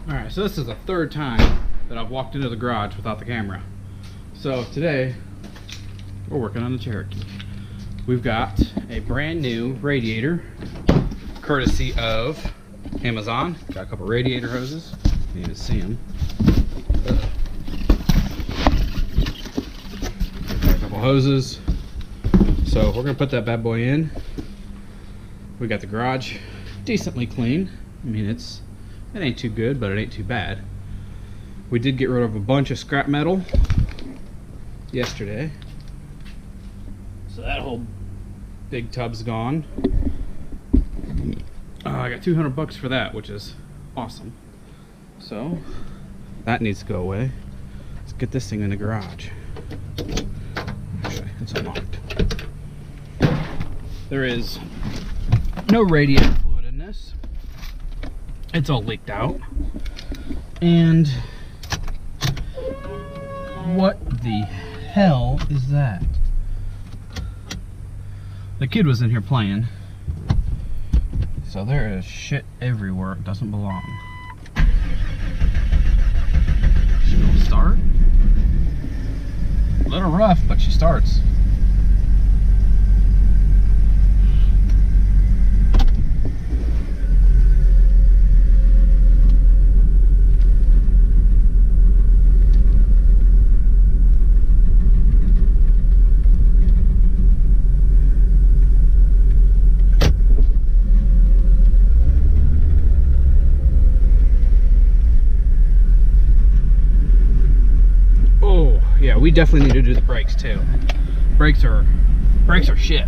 Alright, so this is the third time that I've walked into the garage without the camera. So today, we're working on the Cherokee. We've got a brand new radiator, courtesy of Amazon. Got a couple radiator hoses. You can see them. Got a couple hoses. So we're gonna put that bad boy in. We got the garage decently clean. I mean, it ain't too good, but it ain't too bad. We did get rid of a bunch of scrap metal yesterday. So that whole big tub's gone. I got 200 bucks for that, which is awesome. So that needs to go away. Let's get this thing in the garage. Actually, it's unlocked. There is no radiator fluid in this. It's all leaked out. And what the hell is that? The kid was in here playing. So there is shit everywhere. It doesn't belong. She will start. A little rough, but she starts. Yeah, we definitely need to do the brakes too. Brakes are shit.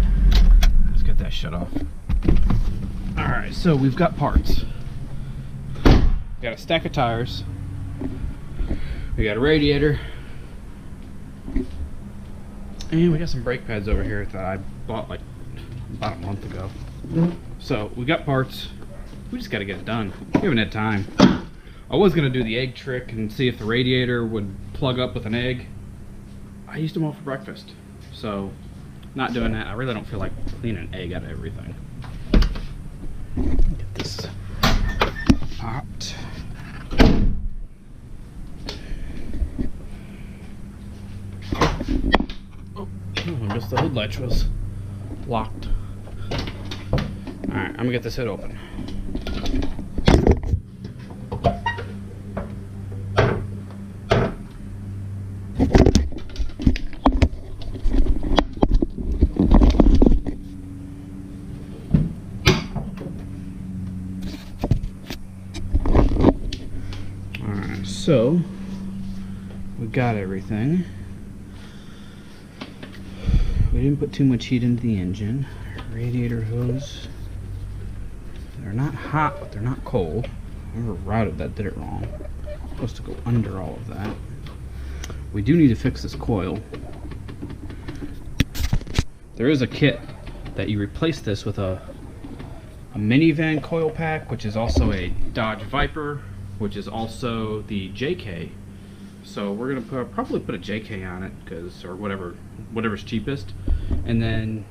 Let's get that shut off. Alright, so we've got parts. We got a stack of tires. We got a radiator. And we got some brake pads over here that I bought like about a month ago. So we got parts. We just gotta get it done. We haven't had time. I was gonna do the egg trick and see if the radiator would plug up with an egg. I used them all for breakfast, so not doing that. I really don't feel like cleaning an egg out of everything. Get this popped. Oh, I guess the hood latch was locked. Alright, I'm gonna get this hood open. So, we got everything. We didn't put too much heat into the engine. Radiator hose. They're not hot, but they're not cold. Whoever routed that did it wrong. It's supposed to go under all of that. We do need to fix this coil. There is a kit that you replace this with a minivan coil pack, which is also a Dodge Viper, which is also the JK. So we're gonna probably put a JK on it, or whatever's cheapest. And then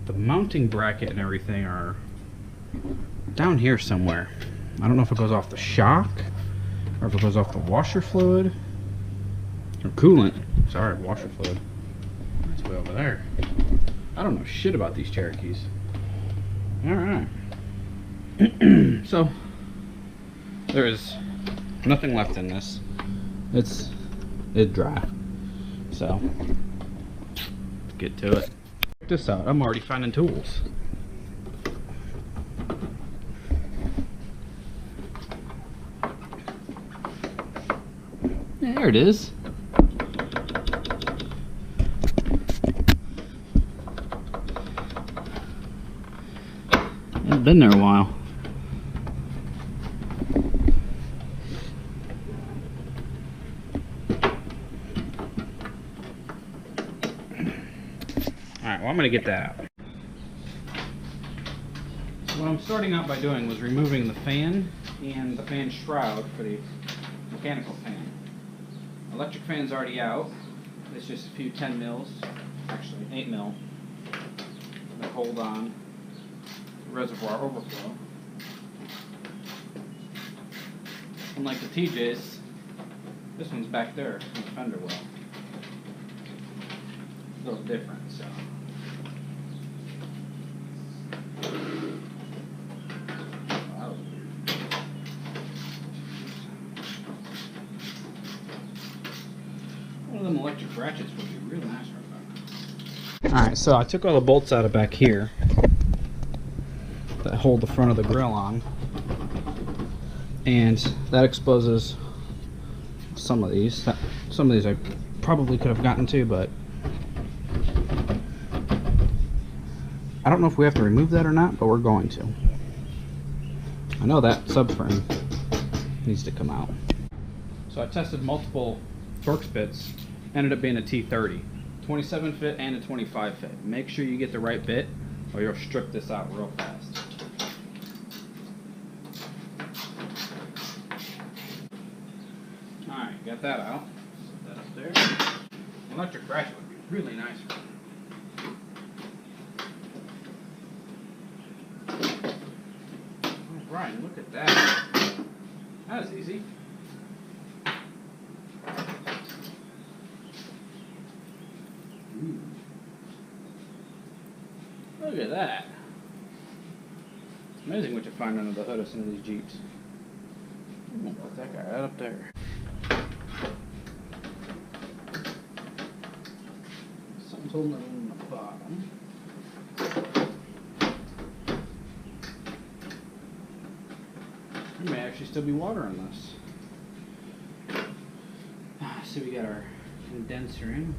the mounting bracket and everything are down here somewhere. I don't know if it goes off the shock or if it goes off the washer fluid or coolant. Sorry, washer fluid. It's way over there. I don't know shit about these Cherokees. All right. So there is nothing left in this. It's dry. So let's get to it. Check this out. I'm already finding tools. There it is. It's been there a while. Alright, well, I'm going to get that out. So what I'm starting out by doing was removing the fan and the fan shroud for the mechanical fan. Electric fan's already out. It's just a few 10 mils, actually 8 mil, that hold on reservoir overflow. Unlike the TJs, this one's back there in the fender well. A little different, so. One of them electric ratchets would be real nice right back. Alright, so I took all the bolts out of back here that hold the front of the grill on, and that exposes some of these. Some of these I probably could have gotten to, but I don't know if we have to remove that or not, but we're going to. I know that subframe needs to come out. So I tested multiple Torx bits, ended up being a T30, 27 fit and a 25 fit. Make sure you get the right bit or you'll strip this out real fast. Alright, got that out. Set that up there. Electric ratchet would be really nice. Alright, look at that. That was easy. Ooh. Look at that. It's amazing what you find under the hood of some of these Jeeps. I'm gonna put that guy right up there. Something's holding it on the bottom. There may actually still be water in this. See, we got our condenser in.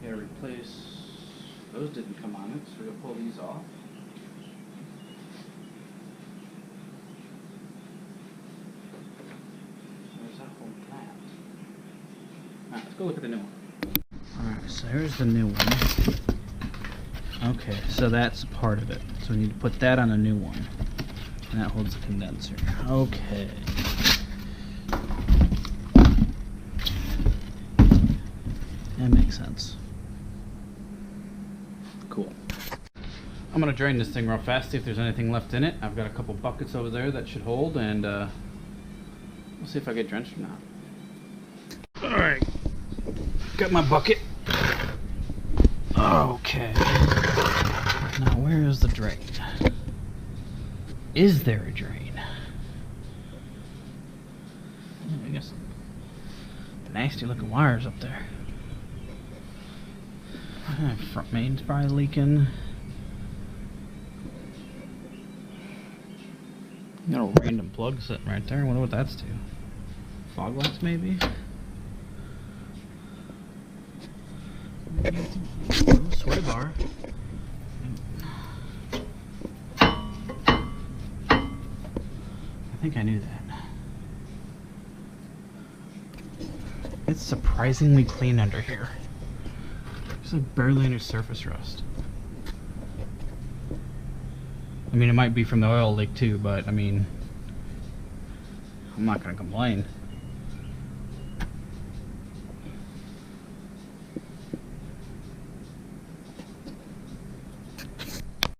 We gotta replace, those didn't come on it, so we're gonna pull these off. Where's that whole plant? Alright, let's go look at the new one. Alright, so here's the new one. Okay, so that's part of it. So we need to put that on a new one. And that holds the condenser. Okay. That makes sense. Cool. I'm gonna drain this thing real fast, see if there's anything left in it. I've got a couple buckets over there that should hold, and we'll see if I get drenched or not. Alright. Got my bucket. Okay. Now where is the drain? Is there a drain? I guess nasty looking wires up there. Front main's probably leaking. Got a random plug sitting right there. I wonder what that's to. Fog lights maybe? Sway bar. I think I knew that. It's surprisingly clean under here. There's like barely any surface rust. I mean, it might be from the oil leak too, but I mean, I'm not gonna complain.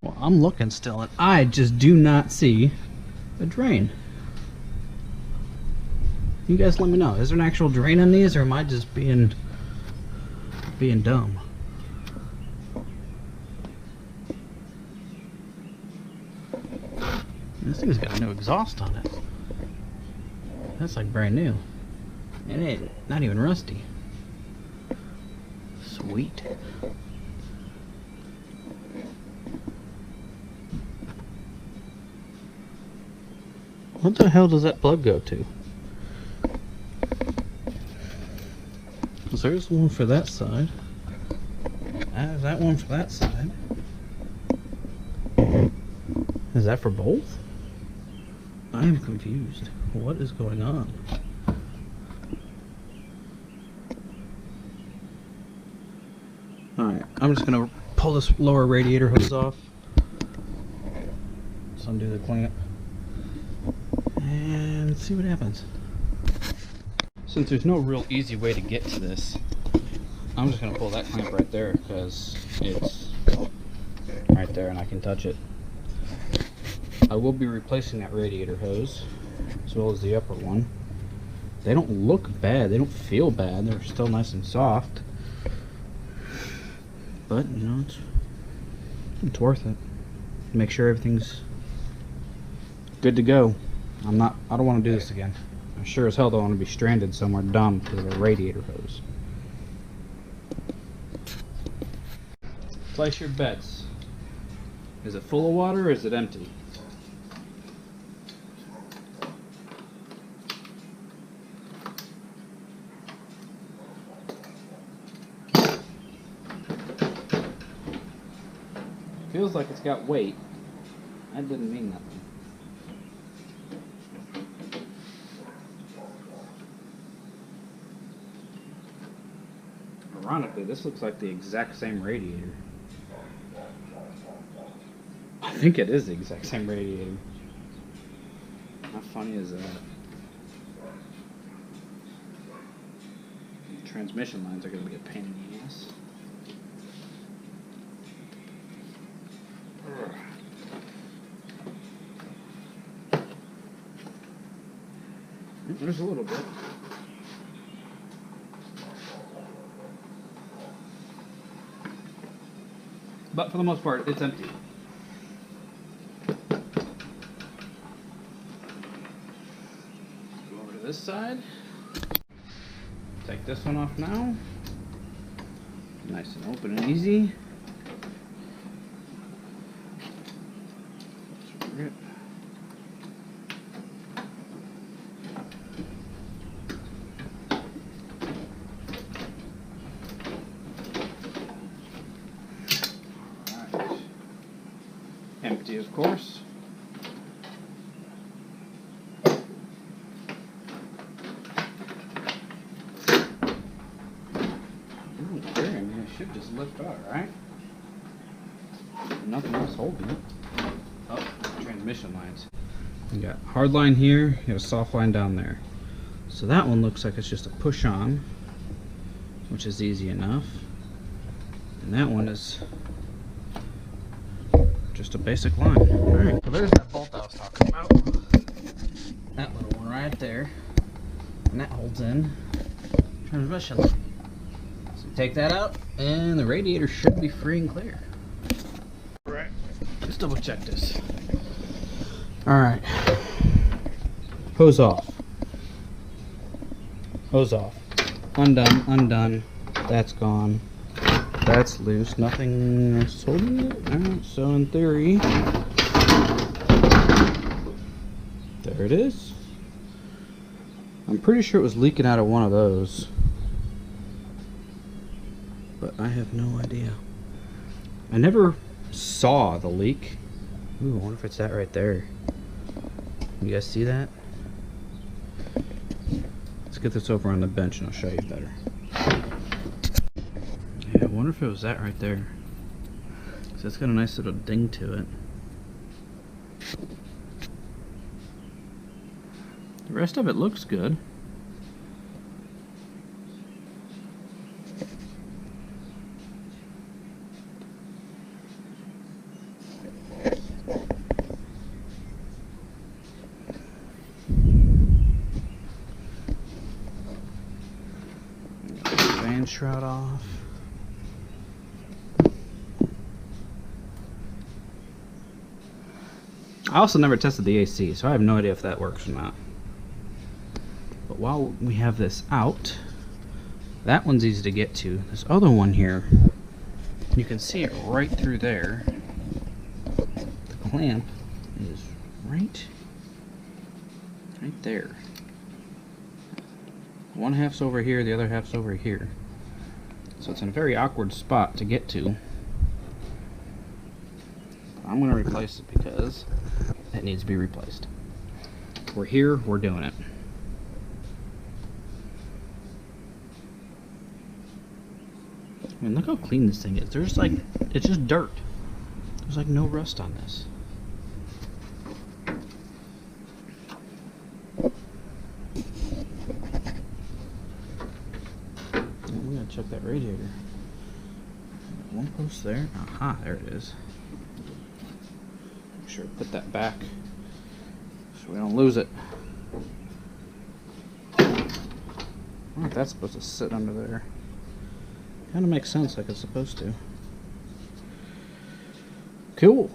Well, I'm looking still, and I just do not see a drain. You guys let me know. Is there an actual drain on these, or am I just being dumb? This thing's got a new exhaust on it. That's like brand new. It ain't not even rusty. Sweet. What the hell does that plug go to? There's one for that side. There's that one for that side. Is that for both? I am confused. What is going on? Alright, I'm just gonna pull this lower radiator hose off. Just undo the clamp. And see what happens. Since there's no real easy way to get to this, I'm just going to pull that clamp right there because it's right there and I can touch it. I will be replacing that radiator hose. as well as the upper one. They don't look bad, they don't feel bad, they're still nice and soft. But, you know, it's worth it. Make sure everything's good to go. I don't want to do this again. I sure as hell don't want to be stranded somewhere dumb because of a radiator hose. Place your bets. Is it full of water or is it empty? Feels like it's got weight. That didn't mean nothing. Ironically, this looks like the exact same radiator. I think it is the exact same radiator. How funny is that? The transmission lines are going to be a pain in the ass. There's a little bit. But for the most part, it's empty. Go over to this side. Take this one off now. Nice and open and easy. Rip. Empty, of course. Okay, I mean, it should just lift out, right? Nothing else holding it. Oh, transmission lines. You got hard line here, you got a soft line down there. So that one looks like it's just a push on, which is easy enough. And that one is just a basic line. Alright, so there's that bolt I was talking about. That little one right there. And that holds in transmission line. So take that out, and the radiator should be free and clear. Alright, let's double check this. Alright. Hose off. Hose off. Undone, undone. That's gone. That's loose. Nothing else holding it. Alright, so in theory, there it is. I'm pretty sure it was leaking out of one of those, but I have no idea. I never saw the leak. Ooh, I wonder if it's that right there. You guys see that? Let's get this over on the bench and I'll show you better. Yeah, I wonder if it was that right there. So it's got a nice little ding to it. The rest of it looks good. Fan shroud off. I also never tested the AC, so I have no idea if that works or not. But while we have this out, that one's easy to get to. This other one here, you can see it right through there. The clamp is right there. One half's over here, the other half's over here. So it's in a very awkward spot to get to. I'm going to replace it because it needs to be replaced. We're here, we're doing it. I mean, look how clean this thing is. There's like, it's just dirt. There's like no rust on this. We gotta check that radiator. One post there. Aha, there it is. Make sure to put that back so we don't lose it. wonder if that's supposed to sit under there. Kind of makes sense like it's supposed to. Cool.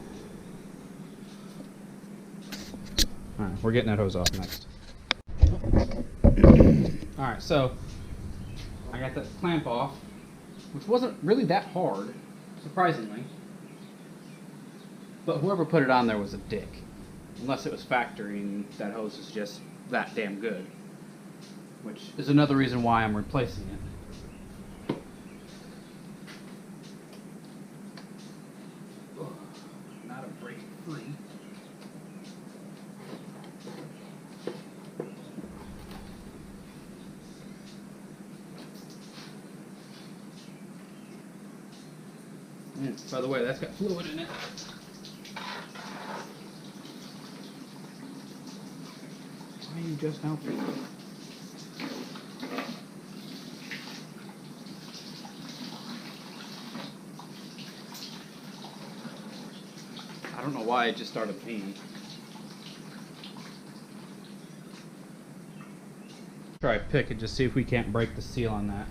Alright, we're getting that hose off next. Alright, so I got that clamp off, which wasn't really that hard, surprisingly. But whoever put it on there was a dick. Unless it was factory and that hose is just that damn good. Which is another reason why I'm replacing it. Ugh, not a break free. By the way, that's got fluid in it. Why are you just out there? I don't know why it just started peeing. Try a pick and just see if we can't break the seal on that.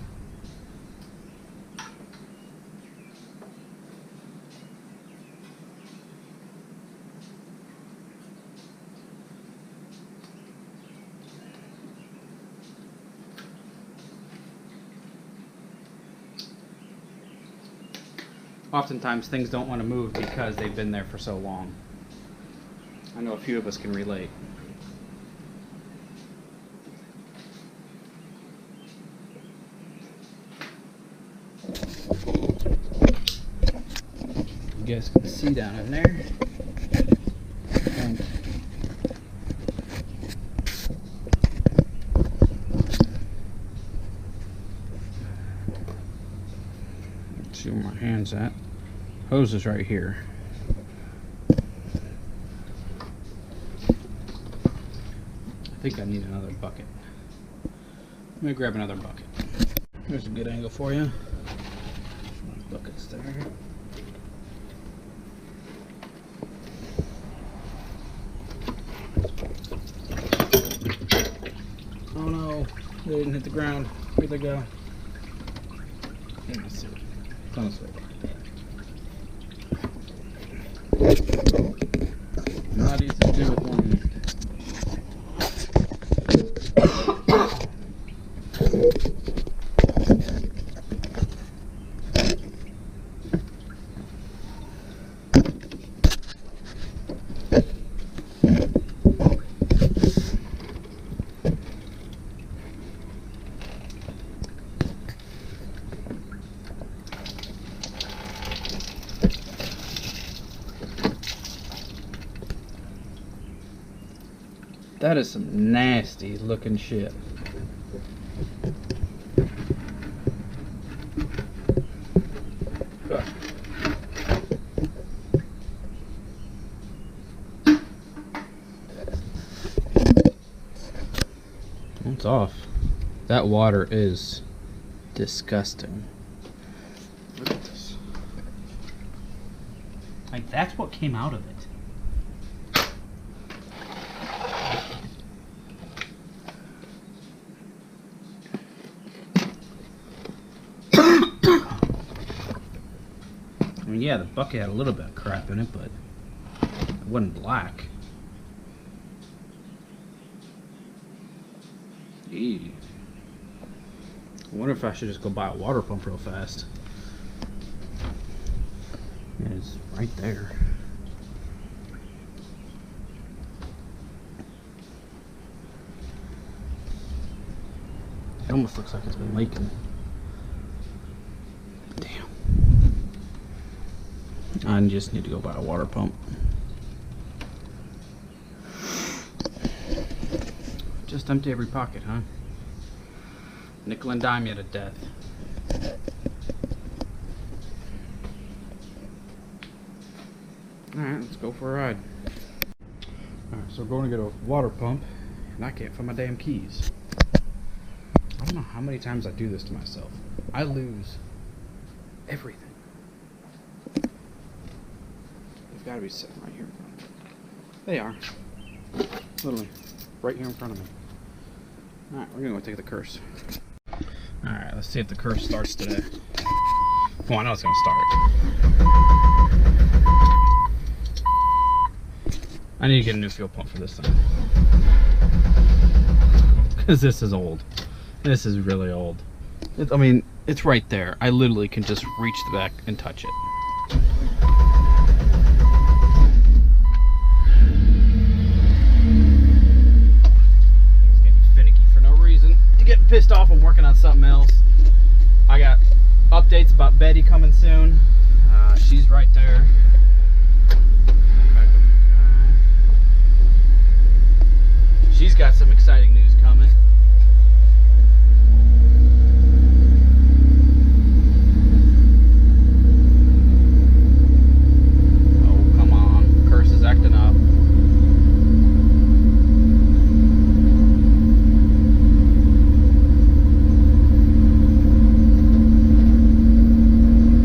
Oftentimes things don't want to move because they've been there for so long. I know a few of us can relate. You guys can see down in there. And let's see where my hand's at. Hose is right here. I think I need another bucket. Let me grab another bucket. There's a good angle for you. Buckets there. Oh no, they didn't hit the ground. Where'd they go? Let's see. Come this way. Not easy to do with one hand. That is some nasty looking shit. It's off. That water is disgusting. Look at this. Like, that's what came out of it. I mean, yeah, the bucket had a little bit of crap in it, but it wasn't black. Eee. I wonder if I should just go buy a water pump real fast. It's right there. It almost looks like it's been leaking. Damn. I just need to go buy a water pump. Just empty every pocket, huh? Nickel and dime you to death. Alright, let's go for a ride. Alright, so we're going to get a water pump, and I can't find my damn keys. I don't know how many times I do this to myself. I lose everything. They've got to be sitting right here in front of me. They are. Literally, right here in front of me. Alright, we're going to go take the curse. Alright, let's see if the curse starts today. Oh, I know it's gonna start. I need to get a new fuel pump for this thing. Because this is old. This is really old. I mean, it's right there. I literally can just reach the back and touch it. Things getting finicky for no reason. To get pissed off, I'm working on something else. I got updates about Betty coming soon. She's right there. She's got some exciting news coming. Oh, come on. Curse is acting up.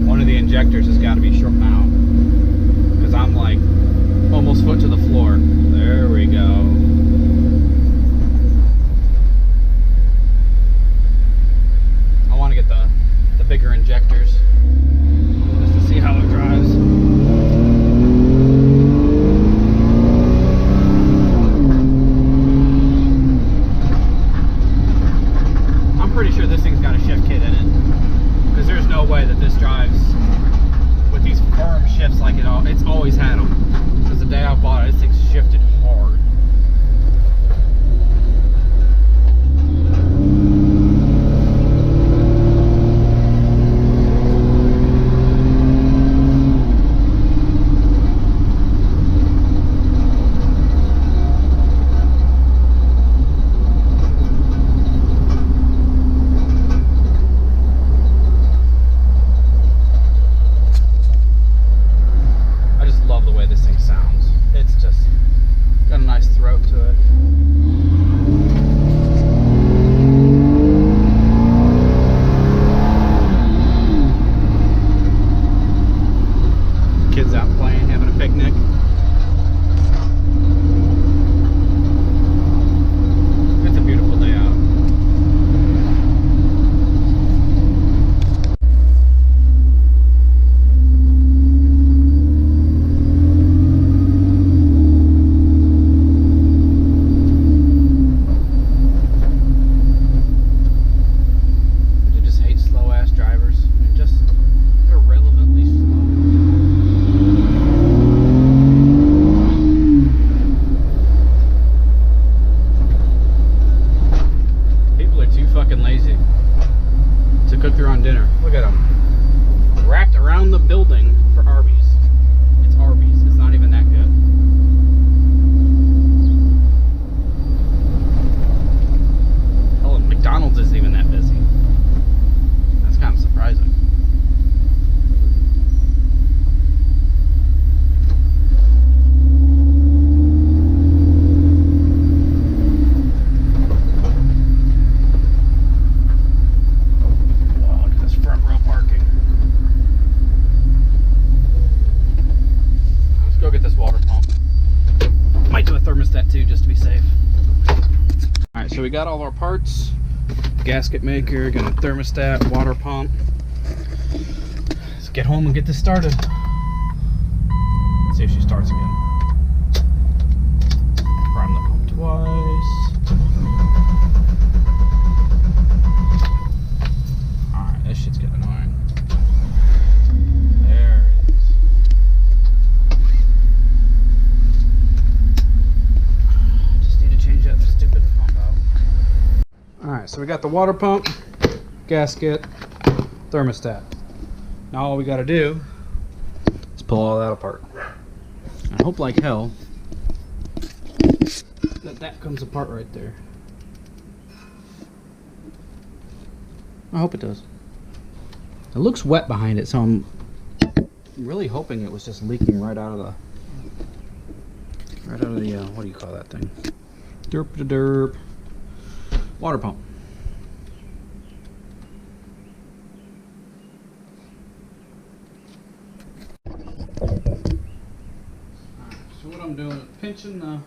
One of the injectors has got to be short now. Because I'm like almost foot to the floor. There we go. Bigger injectors just to see how it drives. I'm pretty sure this thing's got a shift kit in it, because there's no way that this drives with these firm shifts like it's always had them. Since the day I bought it, this thing's shifted hard. Thermostat too, just to be safe. Alright, so we got all our parts. Gasket maker, got a thermostat, water pump. Let's get home and get this started. Let's see if she starts again. Prime the pump twice. Alright, this shit's getting annoying. There it is. Just need to change that stupid pump out. Alright, so we got the water pump, gasket, thermostat. Now all we gotta do is pull all that apart. I hope like hell that comes apart right there. I hope it does. It looks wet behind it, so I'm really hoping it was just leaking right out of the what do you call that thing? Derp to derp. Water pump. So what I'm doing is pinching the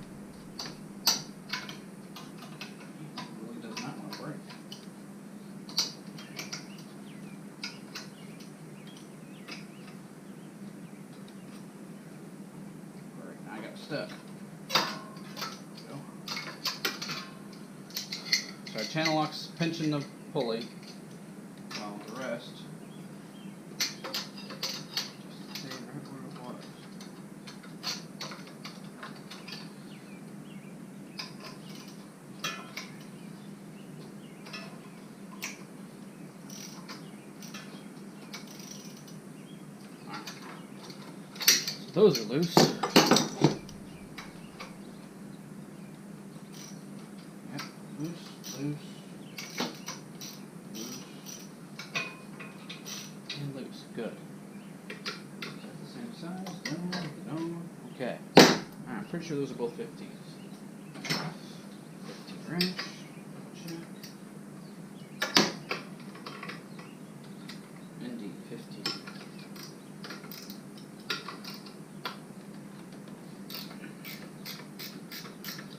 really does not want to break. next step. So our channel lock's pinching the pulley, while the rest just stay right where it was. Those are loose. Yep, loose, and loose. Good. Is that the same size? No. Okay. Alright, I'm pretty sure those are both 15s. 15 wrench. Check. Indeed, 15.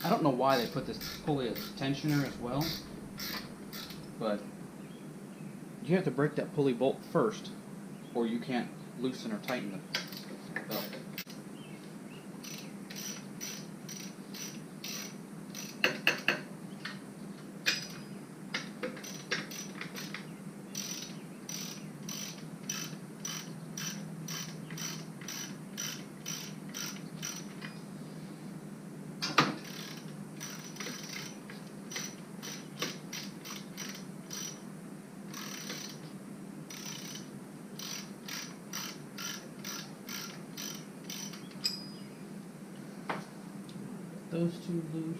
I don't know why they put this pulley as a tensioner as well, but you have to break that pulley bolt first, or you can't loosen or tighten the belt. Those two loose.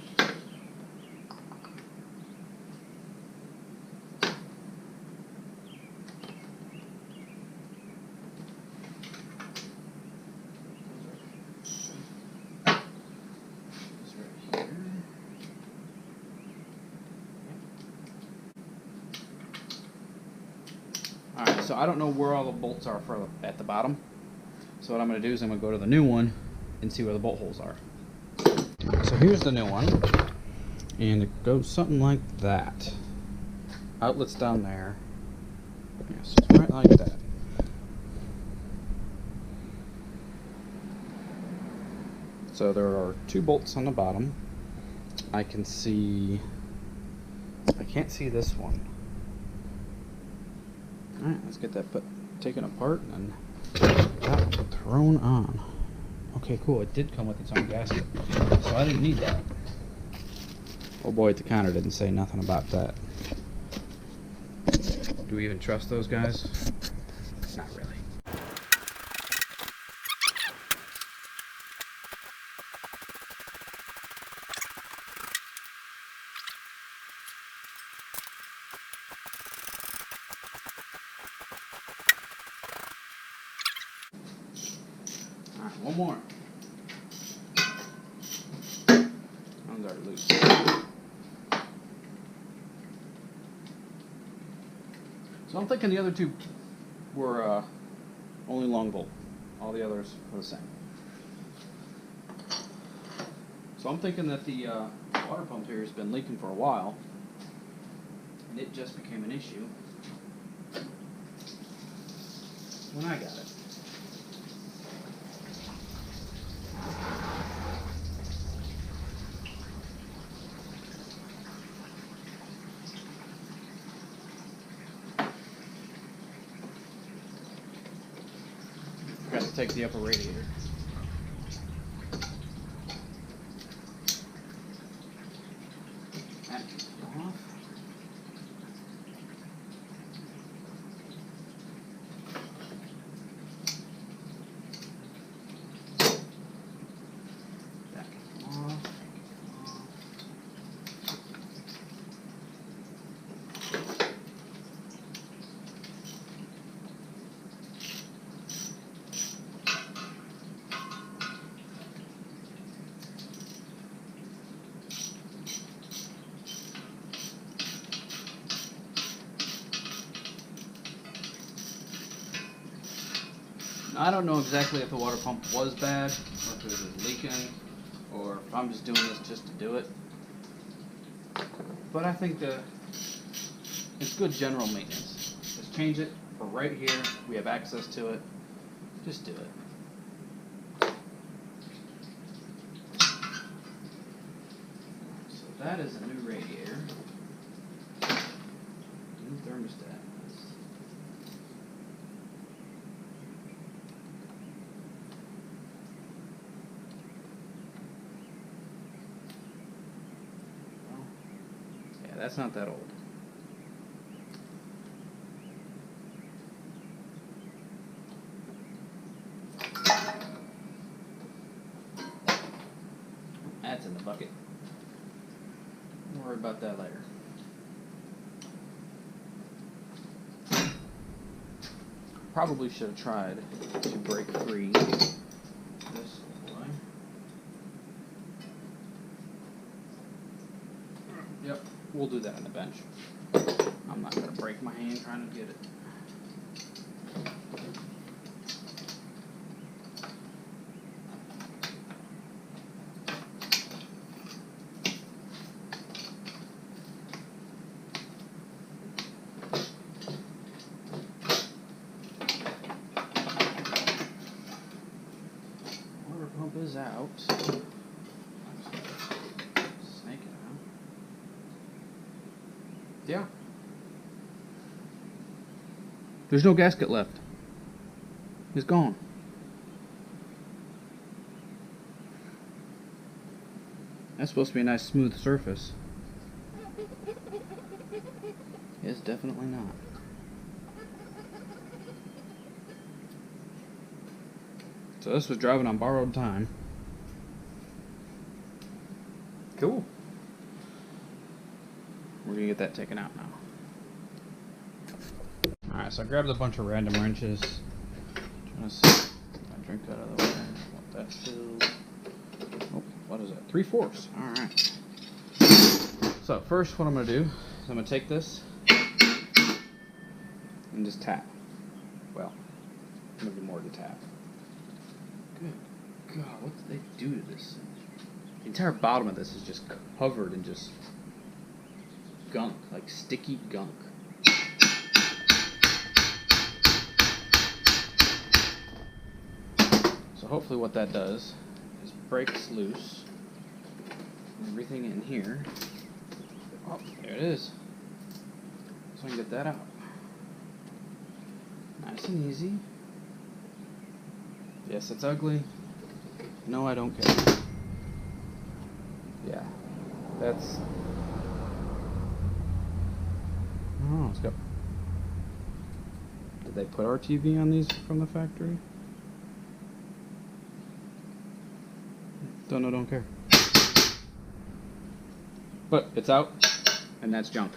Alright, so I don't know where all the bolts are at the bottom. So what I'm going to do is I'm going to go to the new one and see where the bolt holes are. So here's the new one, and it goes something like that. Outlet's down there. Yes, it's right like that. So there are two bolts on the bottom. I can't see this one. Alright, let's get that taken apart and that thrown on. Okay, cool. It did come with its own gasket, so I didn't need that. Oh boy, at the counter didn't say nothing about that. Do we even trust those guys? Not really. Alright, one more. One's already loose. So I'm thinking the other two were only long bolt. All the others were the same. So I'm thinking that the water pump here has been leaking for a while, and it just became an issue when I got it. Got to take the upper radiator. That can come off. That can come off. I don't know exactly if the water pump was bad, or if it was leaking, or if I'm just doing this just to do it. But I think it's good general maintenance. Just change it. We're right here. We have access to it. Just do it. that is a new radiator. New thermostat. Well, yeah, that's not that old. That's in the bucket. Don't worry about that later. Probably should have tried to break free this boy. Yep, we'll do that on the bench. I'm not going to break my hand trying to get it. Pump is out. Snake it out. Yeah. There's no gasket left. It's gone. That's supposed to be a nice smooth surface. It's definitely not. So this was driving on borrowed time. Cool. We're gonna get that taken out now. Alright, so I grabbed a bunch of random wrenches. Trying to see. I drink that out of the way. Want that filled. Oh, what is that? 3/4. Alright. So first what I'm gonna do is I'm gonna take this and just tap. Well, maybe more to tap. Good God, what did they do to this thing? The entire bottom of this is just covered in just gunk, like sticky gunk. So hopefully what that does is breaks loose everything in here. Oh, there it is. So I can get that out. Nice and easy. Yes, it's ugly. No, I don't care. Yeah, that's... Oh, it's got... Did they put RTV on these from the factory? Don't know, don't care. But it's out, and that's junk.